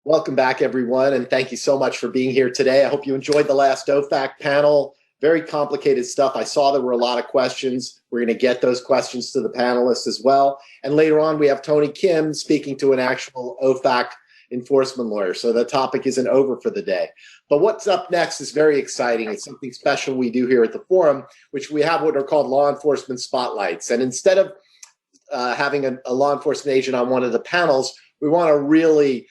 Welcome back, everyone, and thank you so much for being here today. I hope you enjoyed the last OFAC panel. Very complicated stuff. I saw there were a lot of questions. We're going to get those questions to the panelists as well. And later on, we have Tony Kim speaking to an actual OFAC enforcement lawyer. So the topic isn't over for the day. But what's up next is very exciting. It's something special we do here at the forum, which we have what are called law enforcement spotlights. And instead of having a law enforcement agent on one of the panels, we want to really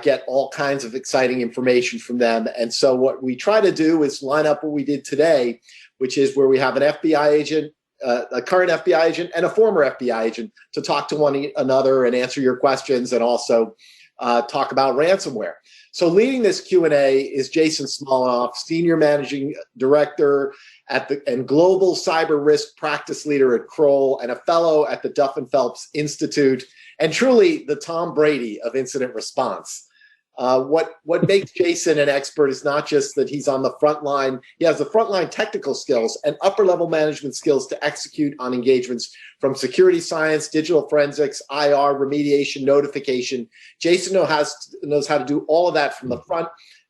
get all kinds of exciting information from them. And so what we try to do is line up what we did today, which is where we have an FBI agent, a current FBI agent, and a former FBI agent to talk to one another and answer your questions and also talk about ransomware. So leading this Q&A is Jason Smolanoff, Senior Managing Director and Global Cyber Risk Practice Leader at Kroll and a Fellow at the Duff & Phelps Institute, and truly the Tom Brady of incident response. What makes Jason an expert is not just that he's on the front line. He has the frontline technical skills and upper level management skills to execute on engagements from security science, digital forensics, IR, remediation, notification. Jason knows how to do all of that from the front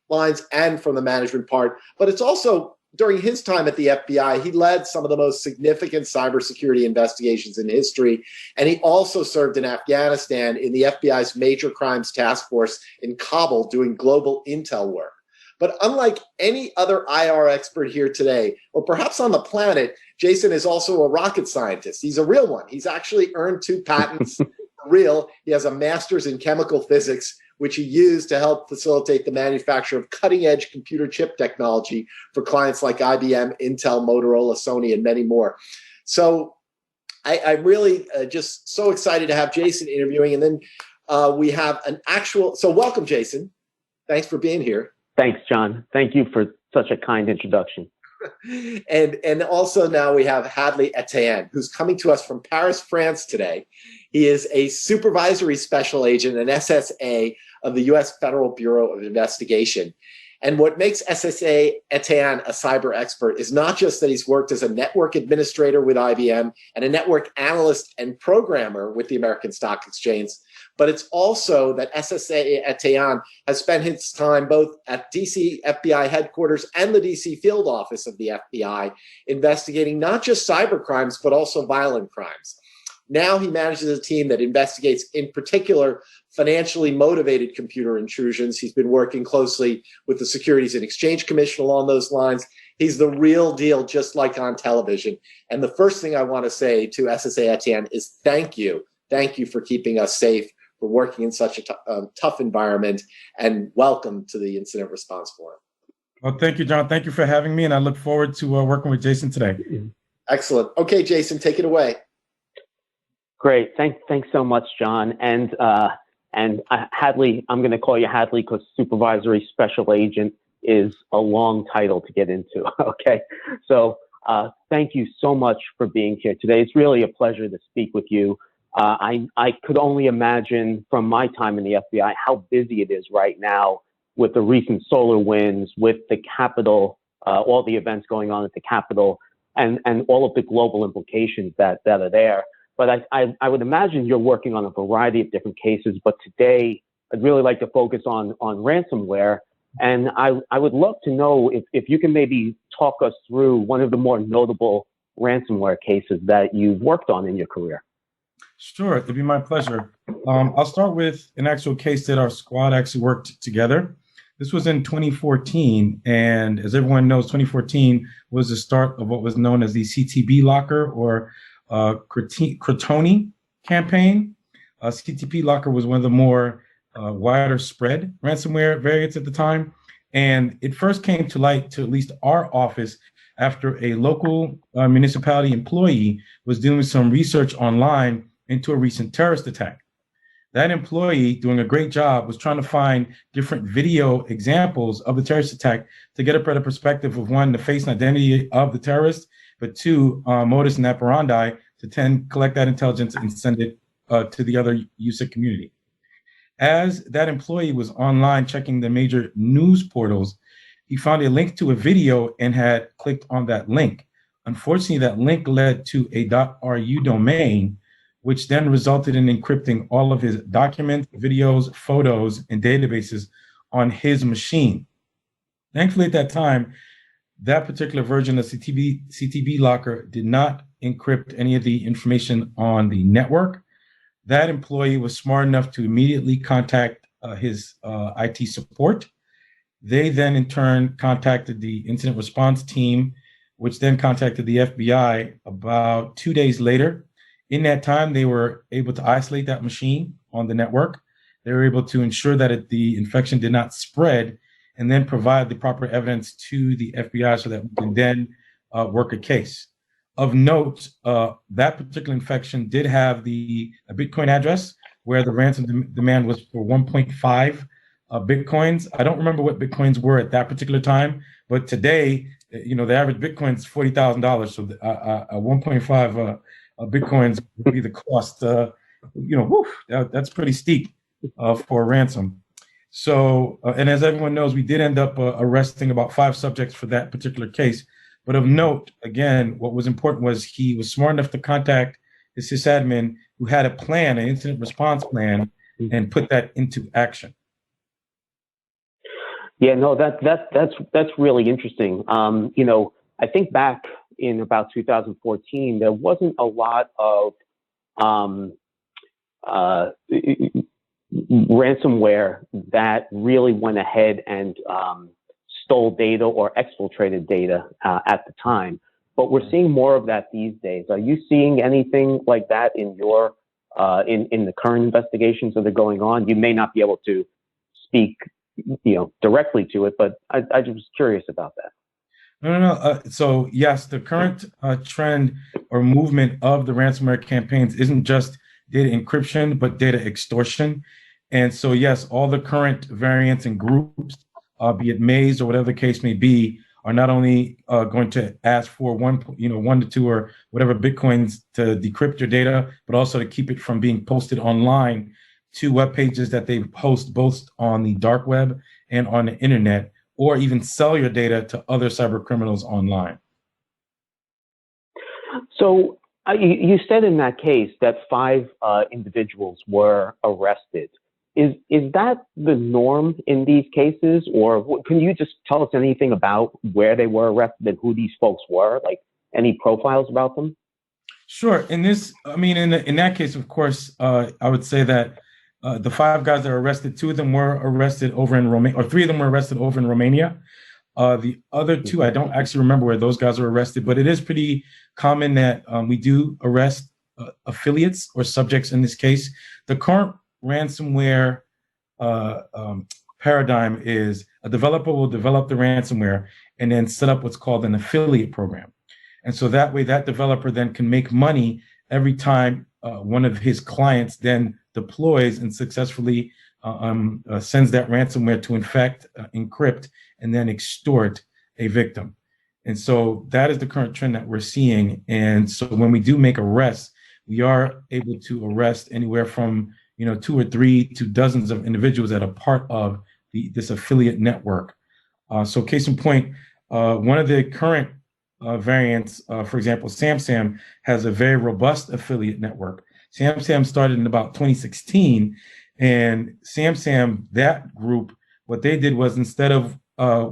lines and from the management part. But it's also, during his time at the FBI, he led some of the most significant cybersecurity investigations in history. And he also served in Afghanistan in the FBI's Major Crimes Task Force in Kabul doing global intel work. But unlike any other IR expert here today, or perhaps on the planet, Jason is also a rocket scientist. He's a real one. He's actually earned 2 patents. Real. He has a master's in chemical physics, which he used to help facilitate the manufacture of cutting-edge computer chip technology for clients like IBM, Intel, Motorola, Sony, and many more. So I'm really just so excited to have Jason interviewing. And then we have an actual, so welcome, Jason. Thanks for being here. Thanks, John. Thank you for such a kind introduction. And also now we have Hadley Etienne, who's coming to us from Paris, France today. He is a supervisory special agent, an SSA of the U.S. Federal Bureau of Investigation. And what makes SSA Etienne a cyber expert is not just that he's worked as a network administrator with IBM and a network analyst and programmer with the American Stock Exchange, but it's also that SSA Etienne has spent his time both at DC FBI headquarters and the DC field office of the FBI investigating not just cyber crimes, but also violent crimes. Now he manages a team that investigates, in particular, financially motivated computer intrusions. He's been working closely with the Securities and Exchange Commission along those lines. He's the real deal, just like on television. And the first thing I want to say to SSA Etienne is thank you. Thank you for keeping us safe, for working in such a tough environment, and welcome to the Incident Response Forum. Well, thank you, John. Thank you for having me, and I look forward to working with Jason today. Excellent. Okay, Jason, take it away. Great. Thanks so much, John. And Hadley, I'm going to call you Hadley because supervisory special agent is a long title to get into. Okay. So thank you so much for being here today. It's really a pleasure to speak with you. I could only imagine from my time in the FBI how busy it is right now with the recent solar winds, with the Capitol, all the events going on at the Capitol, and all of the global implications that are there. But I would imagine you're working on a variety of different cases. But today, I'd really like to focus on ransomware. And I would love to know if you can maybe talk us through one of the more notable ransomware cases that you've worked on in your career. Sure, it'd be my pleasure. I'll start with an actual case that our squad actually worked together. This was in 2014, and as everyone knows, 2014 was the start of what was known as the CTB locker or Crotoni campaign. CTP locker was one of the more wider spread ransomware variants at the time. And it first came to light to at least our office after a local municipality employee was doing some research online into a recent terrorist attack. That employee, doing a great job, was trying to find different video examples of the terrorist attack to get a better perspective of, one, the face and identity of the terrorist, but two, modus and operandi, to collect that intelligence and send it to the other user community. As that employee was online checking the major news portals, he found a link to a video and had clicked on that link. Unfortunately, that link led to a .ru domain, which then resulted in encrypting all of his documents, videos, photos, and databases on his machine. Thankfully, at that time, that particular version of CTB Locker did not encrypt any of the information on the network. That employee was smart enough to immediately contact his IT support. They then, in turn, contacted the incident response team, which then contacted the FBI about 2 days later. In that time, they were able to isolate that machine on the network. They were able to ensure that the infection did not spread, and then provide the proper evidence to the FBI so that we can then work a case. Of note, that particular infection did have a Bitcoin address where the ransom demand was for 1.5 Bitcoins. I don't remember what Bitcoins were at that particular time, but today, the average Bitcoin is $40,000. So a 1.5 Bitcoins would be the cost. That's pretty steep for a ransom. So, and as everyone knows, we did end up arresting about 5 subjects for that particular case. But of note, again, what was important was he was smart enough to contact his sysadmin who had a plan, an incident response plan, and put that into action. Yeah, no, that's really interesting. I think back in about 2014, there wasn't a lot of ransomware that really went ahead and stole data or exfiltrated data at the time. But we're seeing more of that these days. Are you seeing anything like that in your in the current investigations that are going on? You may not be able to speak, directly to it, but I was curious about that. No. So yes, the current trend or movement of the ransomware campaigns isn't just data encryption, but data extortion. And so yes, all the current variants and groups, be it Maze or whatever the case may be, are not only going to ask for 1 to 2 or whatever Bitcoins to decrypt your data, but also to keep it from being posted online to web pages that they post both on the dark web and on the internet, or even sell your data to other cyber criminals online. So you said in that case that 5 individuals were arrested. Is that the norm in these cases, or can you just tell us anything about where they were arrested and who these folks were? Like any profiles about them? Sure. In that case, of course, I would say that the 5 guys that were arrested, 2 of them were arrested over in Romania, or 3 of them were arrested over in Romania. The other 2, I don't actually remember where those guys were arrested, but it is pretty common that we do arrest affiliates or subjects in this case. The current ransomware paradigm is a developer will develop the ransomware and then set up what's called an affiliate program. And so that way that developer then can make money every time one of his clients then deploys and successfully sends that ransomware to infect, encrypt, and then extort a victim. And so that is the current trend that we're seeing. And so when we do make arrests, we are able to arrest anywhere from 2 or 3 to dozens of individuals that are part of this affiliate network. So case in point, one of the current variants, for example, SamSam has a very robust affiliate network. SamSam started in about 2016, and SamSam, that group, what they did was instead of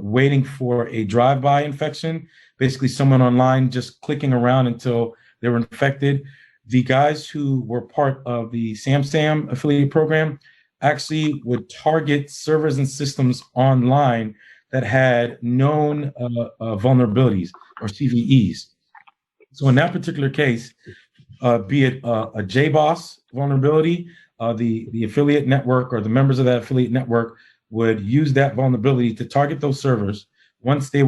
waiting for a drive-by infection, basically someone online just clicking around until they were infected, the guys who were part of the SamSam affiliate program actually would target servers and systems online that had known vulnerabilities or CVEs. So in that particular case, be it a JBoss vulnerability, the affiliate network or the members of that affiliate network would use that vulnerability to target those servers. Once they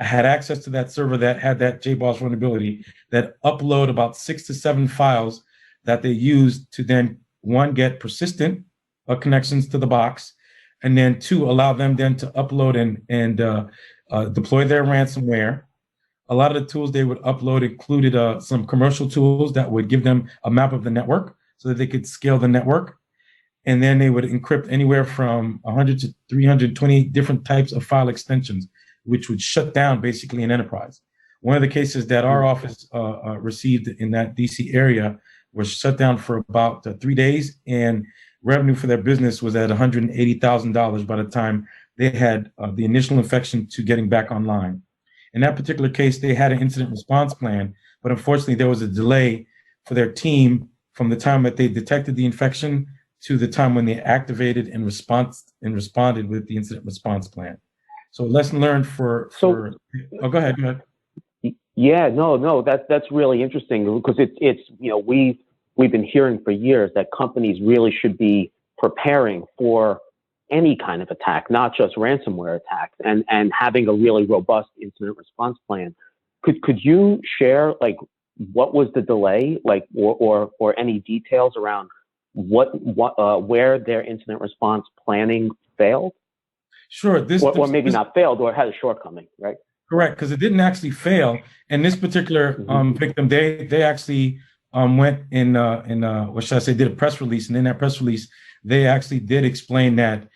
had access to that server that had that JBoss vulnerability, that upload about 6 to 7 files that they used to then, 1, get persistent connections to the box, and then 2, allow them then to upload and deploy their ransomware. A lot of the tools they would upload included some commercial tools that would give them a map of the network so that they could scale the network. And then they would encrypt anywhere from 100 to 320 different types of file extensions, which would shut down basically an enterprise. One of the cases that our office received in that DC area was shut down for about 3 days, and revenue for their business was at $180,000 by the time they had the initial infection to getting back online. In that particular case, they had an incident response plan, but unfortunately, there was a delay for their team from the time that they detected the infection to the time when they activated and responded with the incident response plan. So lesson learned oh, go ahead. Yeah, no, that's really interesting because it's we've been hearing for years that companies really should be preparing for any kind of attack, not just ransomware attacks, and having a really robust incident response plan. Could you share like what was the delay, like or any details around where their incident response planning failed? Sure. Or maybe not failed, or had a shortcoming, right? Correct, because it didn't actually fail. And this particular victim, they actually went in what should I say, did a press release, and in that press release, they actually did explain that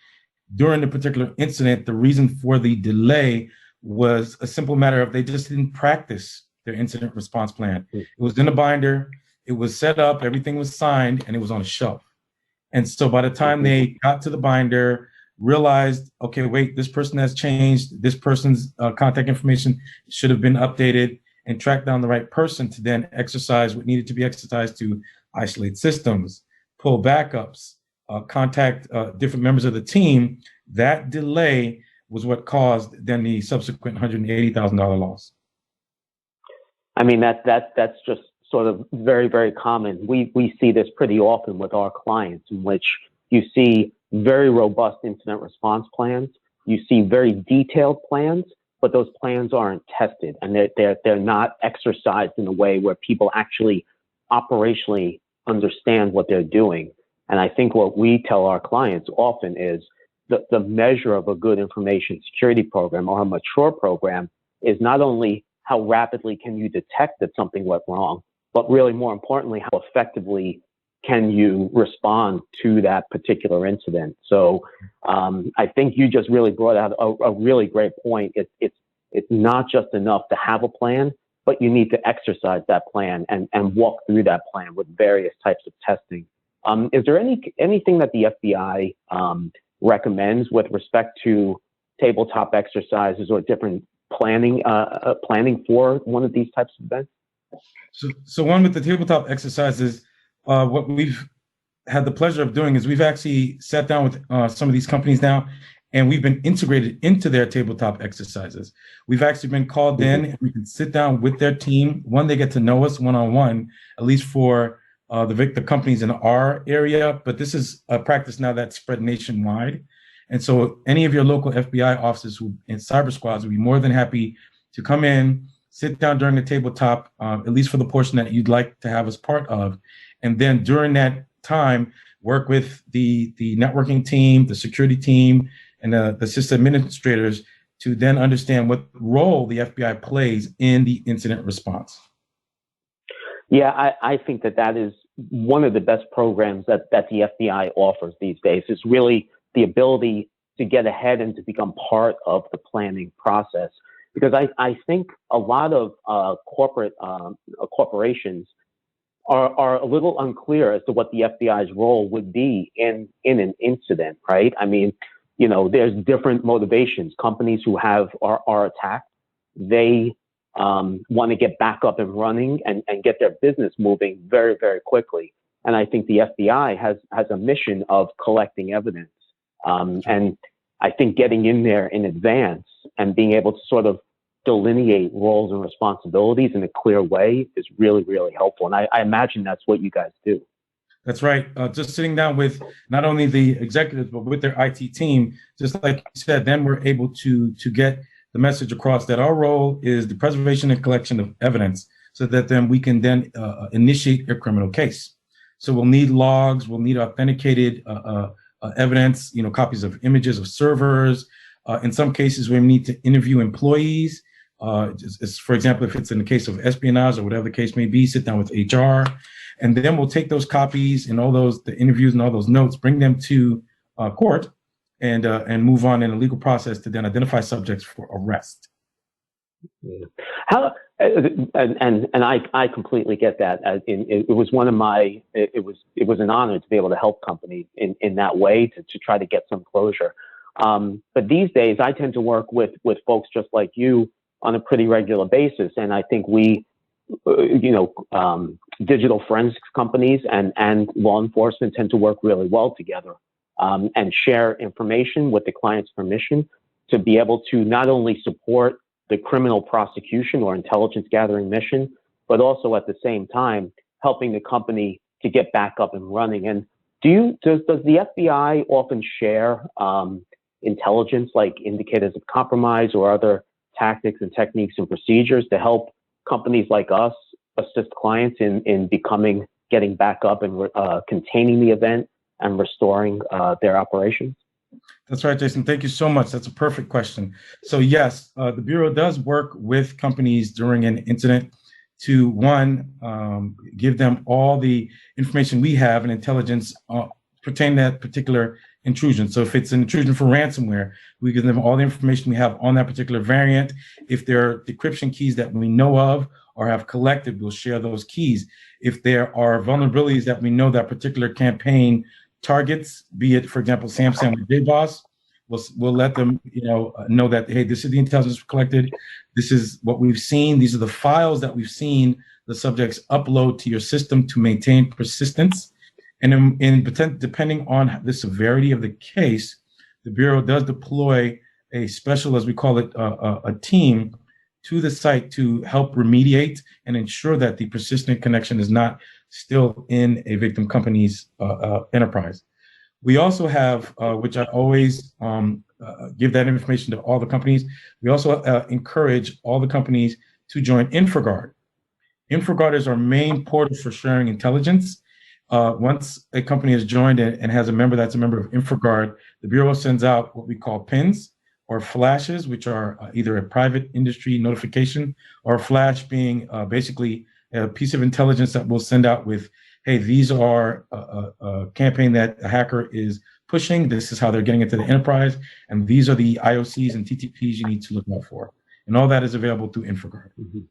during the particular incident, the reason for the delay was a simple matter of they just didn't practice their incident response plan. It was in a binder, it was set up, everything was signed, and it was on a shelf. And so by the time they got to the binder, realized, okay, wait, this person has changed, this person's contact information should have been updated, and track down the right person to then exercise what needed to be exercised to isolate systems, pull backups, contact different members of the team. That delay was what caused then the subsequent $180,000 loss. I mean, that's just sort of very, very common. We see this pretty often with our clients, in which you see very robust incident response plans. You see very detailed plans, but those plans aren't tested, and they're not exercised in a way where people actually operationally understand what they're doing. And I think what we tell our clients often is the measure of a good information security program or a mature program is not only how rapidly can you detect that something went wrong, but really more importantly, how effectively can you respond to that particular incident. So I think you just really brought out a really great point. It's not just enough to have a plan, but you need to exercise that plan and walk through that plan with various types of testing. Is there anything that the FBI recommends with respect to tabletop exercises or different planning for one of these types of events? So one with the tabletop exercises, what we've had the pleasure of doing is we've actually sat down with some of these companies now, and we've been integrated into their tabletop exercises. We've actually been called in, and we can sit down with their team. One, they get to know us one-on-one, at least for the companies in our area, but this is a practice now that's spread nationwide. And so any of your local FBI offices and cyber squads would be more than happy to come in, sit down during the tabletop, at least for the portion that you'd like to have as part of. And then during that time, work with the networking team, the security team, and the system administrators to then understand what role the FBI plays in the incident response. Yeah, I think that is one of the best programs that the FBI offers these days. Is really the ability to get ahead and to become part of the planning process. Because I think a lot of corporations are a little unclear as to what the FBI's role would be in an incident, right? I mean, there's different motivations. Companies who are attacked, they want to get back up and running and get their business moving very, very quickly. And I think the FBI has a mission of collecting evidence. And I think getting in there in advance and being able to sort of delineate roles and responsibilities in a clear way is really, really helpful. And I imagine that's what you guys do. That's right. Just sitting down with not only the executives, but with their IT team, just like you said, then we're able to get the message across that our role is the preservation and collection of evidence so that then we can then initiate a criminal case. So we'll need logs, we'll need authenticated evidence, copies of images of servers. In some cases, we need to interview employees. For example, if it's in the case of espionage or whatever the case may be, sit down with HR. And then we'll take those copies and the interviews and all those notes, bring them to court and move on in a legal process to then identify subjects for arrest. Yeah. How and I completely get that. It was one of my it was an honor to be able to help companies in that way to try to get some closure. But these days, I tend to work with folks just like you on a pretty regular basis, and I think we, digital forensics companies and law enforcement tend to work really well together, and share information with the client's permission to be able to not only support the criminal prosecution or intelligence gathering mission, but also at the same time helping the company to get back up and running. And does the FBI often share intelligence like indicators of compromise or other tactics and techniques and procedures to help companies like us assist clients in getting back up and containing the event and restoring their operations? That's right, Jason. Thank you so much. That's a perfect question. So yes, the Bureau does work with companies during an incident to, one, give them all the information we have and intelligence pertaining to that particular intrusion. So if it's an intrusion for ransomware, we give them all the information we have on that particular variant. If there are decryption keys that we know of or have collected, we'll share those keys. If there are vulnerabilities that we know that particular campaign targets, be it, for example, Samsung or JBoss, we'll let them know that, hey, this is the intelligence collected. This is what we've seen. These are the files that we've seen the subjects upload to your system to maintain persistence. And depending on the severity of the case, the Bureau does deploy a special, as we call it, a team to the site to help remediate and ensure that the persistent connection is not still in a victim company's enterprise. We also have, which I always give that information to all the companies, we also encourage all the companies to join InfraGard. InfraGard is our main portal for sharing intelligence. Once a company has joined and has a member that's a member of InfraGard, the Bureau sends out what we call pins or flashes, which are either a private industry notification or a flash being basically a piece of intelligence that we'll send out with, hey, these are a campaign that a hacker is pushing. This is how they're getting into the enterprise. And these are the IOCs and TTPs you need to look out for. And all that is available through InfraGard. Mm-hmm.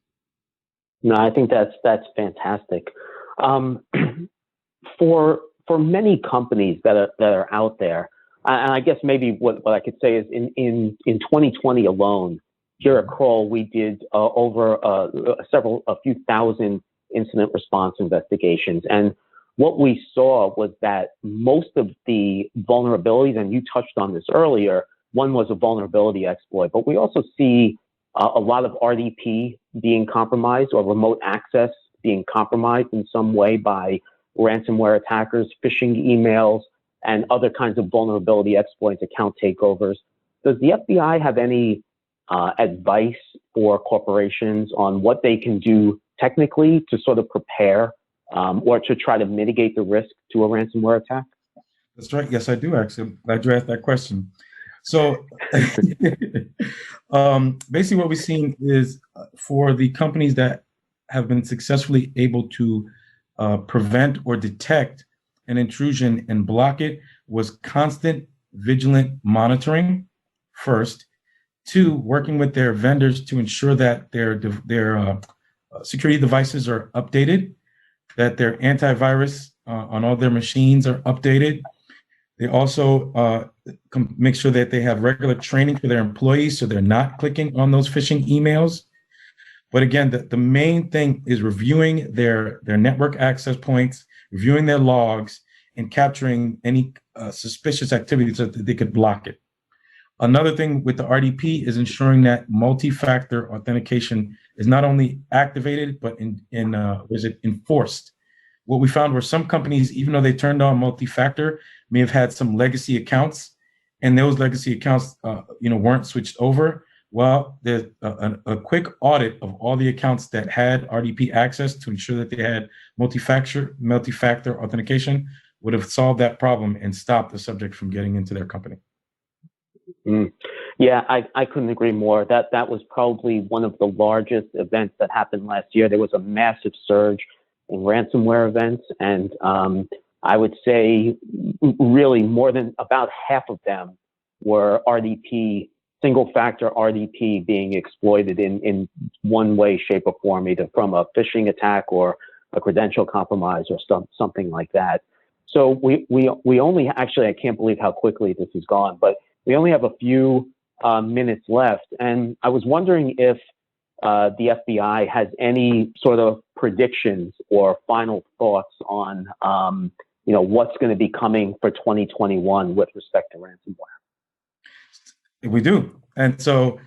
No, I think that's fantastic. For many companies that are out there, and I guess maybe what I could say is in 2020 alone, here at Kroll, we did over a few thousand incident response investigations. And what we saw was that most of the vulnerabilities, and you touched on this earlier, one was a vulnerability exploit, but we also see a lot of RDP being compromised or remote access being compromised in some way by ransomware attackers, phishing emails, and other kinds of vulnerability exploits, account takeovers. Does the FBI have any advice for corporations on what they can do technically to sort of prepare or to try to mitigate the risk to a ransomware attack? That's right. Yes, I do actually. Glad you asked that question. So basically what we've seen is for the companies that have been successfully able to prevent or detect an intrusion and block it was constant vigilant monitoring first. Two, working with their vendors to ensure that their security devices are updated, that their antivirus on all their machines are updated. They also make sure that they have regular training for their employees so they're not clicking on those phishing emails. But again, the main thing is reviewing their network access points, reviewing their logs, and capturing any suspicious activity so that they could block it. Another thing with the RDP is ensuring that multi-factor authentication is not only activated, but enforced. What we found were some companies, even though they turned on multi-factor, may have had some legacy accounts, and those legacy accounts, weren't switched over. Well, there's a quick audit of all the accounts that had RDP access to ensure that they had multi-factor authentication would have solved that problem and stopped the subject from getting into their company. Mm. Yeah, I couldn't agree more. That was probably one of the largest events that happened last year. There was a massive surge in ransomware events, and I would say really more than about half of them were RDP single factor RDP being exploited in one way, shape, or form, either from a phishing attack or a credential compromise or something like that. So we only, actually, I can't believe how quickly this has gone, but we only have a few minutes left. And I was wondering if the FBI has any sort of predictions or final thoughts on, what's going to be coming for 2021 with respect to ransomware. We do. And so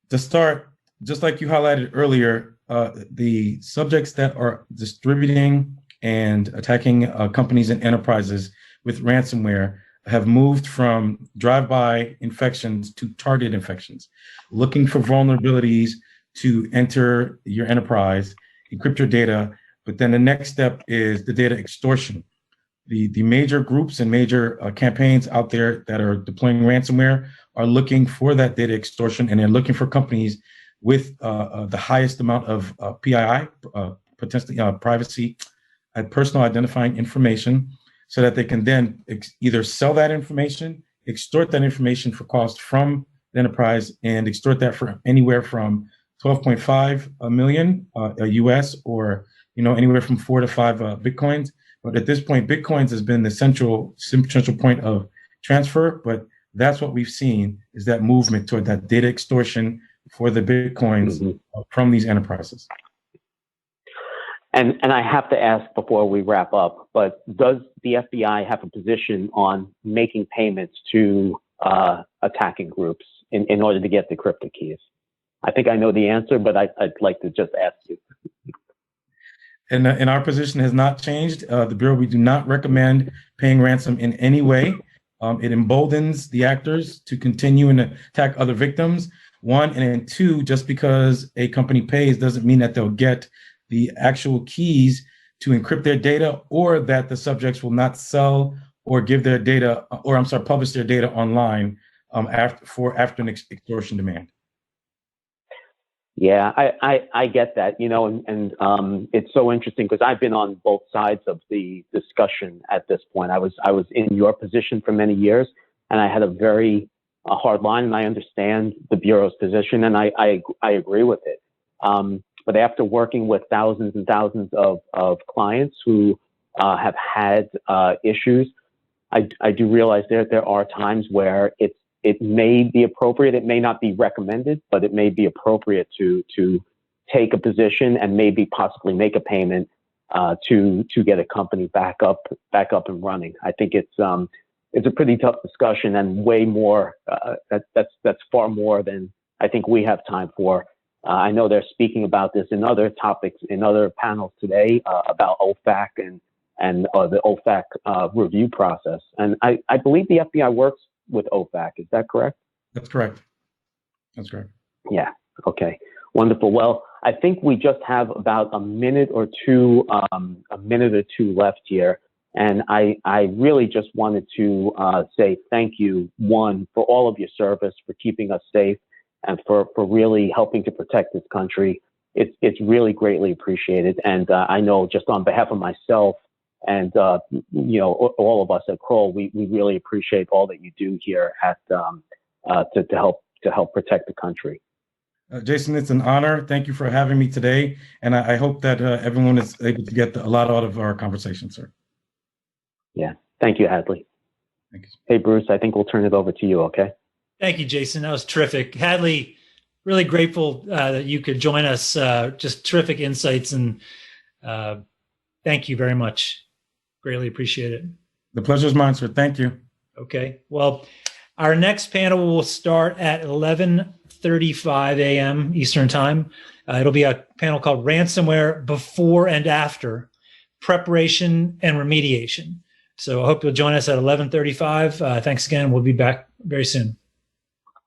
to start, just like you highlighted earlier, the subjects that are distributing and attacking companies and enterprises with ransomware have moved from drive-by infections to target infections, looking for vulnerabilities to enter your enterprise, encrypt your data. But then the next step is the data extortion. The major groups and major campaigns out there that are deploying ransomware are looking for that data extortion, and they're looking for companies with the highest amount of PII, potentially privacy and personal identifying information, so that they can then either sell that information, extort that information for cost from the enterprise, and extort that for anywhere from 12.5 million US, or anywhere from 4 to 5 bitcoins. But at this point, bitcoins has been the central point of transfer. But that's what we've seen, is that movement toward that data extortion for the bitcoins from these enterprises. And I have to ask before we wrap up, but does the FBI have a position on making payments to attacking groups in order to get the cryptic keys? I think I know the answer, but I'd like to just ask you. And our position has not changed. The Bureau, we do not recommend paying ransom in any way. It emboldens the actors to continue and attack other victims. One, and then two, just because a company pays doesn't mean that they'll get the actual keys to encrypt their data, or that the subjects will not sell or give their data, publish their data online after an extortion demand. Yeah, I get that, and it's so interesting because I've been on both sides of the discussion at this point. I was in your position for many years, and I had a very hard line, and I understand the Bureau's position, and I agree with it. But after working with thousands and thousands of clients who have had issues, I do realize there are times where it may be appropriate. It may not be recommended, but it may be appropriate to take a position and maybe possibly make a payment to get a company back up and running. I think it's a pretty tough discussion, and way more. That's far more than I think we have time for. I know they're speaking about this in other topics, in other panels today, about OFAC and the OFAC review process. And I believe the FBI works with OFAC. Is that correct? That's correct. That's correct. Yeah. Okay. Wonderful. Well, I think we just have about a minute or two left here. And I really just wanted to say thank you, one, for all of your service, for keeping us safe, and for really helping to protect this country. It's really greatly appreciated. And I know, just on behalf of myself and all of us at Kroll, we really appreciate all that you do here at to help protect the country. Jason, it's an honor. Thank you for having me today, and I hope that everyone is able to get a lot out of our conversation, sir. Yeah. Thank you, Hadley. Thank you. Hey, Bruce, I think we'll turn it over to you. Okay. Thank you, Jason. That was terrific. Hadley, really grateful that you could join us. Just terrific insights, and thank you very much. Greatly appreciate it. The pleasure is mine, sir. Thank you. Okay. Well, our next panel will start at 11:35 a.m. Eastern Time. It'll be a panel called Ransomware Before and After, Preparation and Remediation. So I hope you'll join us at 11:35. Thanks again. We'll be back very soon.